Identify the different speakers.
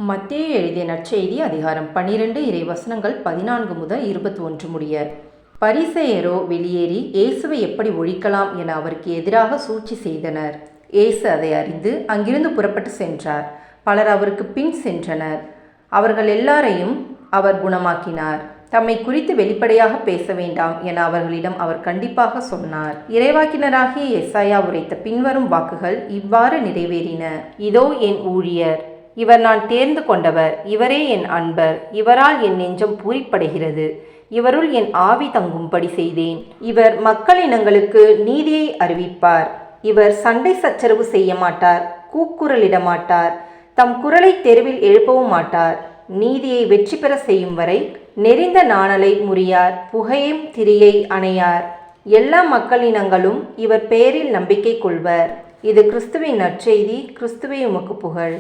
Speaker 1: மத்தேயு எழுதிய நற்செய்தி அதிகாரம் 12 இறைவசனங்கள் 14 முதல் 21 முடிய. பரிசேயரோ வெளியேறி இயேசுவை எப்படி ஒழிக்கலாம் என அவருக்கு எதிராக சூழ்ச்சி செய்தனர். இயேசு அதை அறிந்து அங்கிருந்து புறப்பட்டு சென்றார். பலர் அவருக்கு பின் சென்றனர். அவர்கள் எல்லாரையும் அவர் குணமாக்கினார். தம்மை குறித்து வெளிப்படையாக பேச வேண்டாம் என அவர்களிடம் அவர் கண்டிப்பாக சொன்னார். இறைவாக்கினராகிய எசாயா உரைத்த பின்வரும் வாக்குகள் இவ்வாறு நிறைவேறின. இதோ என் ஊழியர், இவர் நான் தேர்ந்து கொண்டவர், இவரே என் அன்பர், இவரால் என் நெஞ்சம் பூரிப்படைகிறது, இவருள் என் ஆவி தங்கும்படி செய்தேன். இவர் மக்களினங்களுக்கு நீதியை அறிவிப்பார். இவர் சண்டை சச்சரவு செய்ய மாட்டார், கூக்குரலிட மாட்டார், தம் குரலை தெருவில் எழுப்பவும் மாட்டார். நீதியை வெற்றி பெற செய்யும் வரை நெறிந்த நாணலை முறியார், புகையும் திரியை அணையார். எல்லா மக்களினங்களும் இவர் பெயரில் நம்பிக்கை கொள்வர். இது கிறிஸ்துவின் நற்செய்தி. கிறிஸ்துவே உமக்கு புகழ்.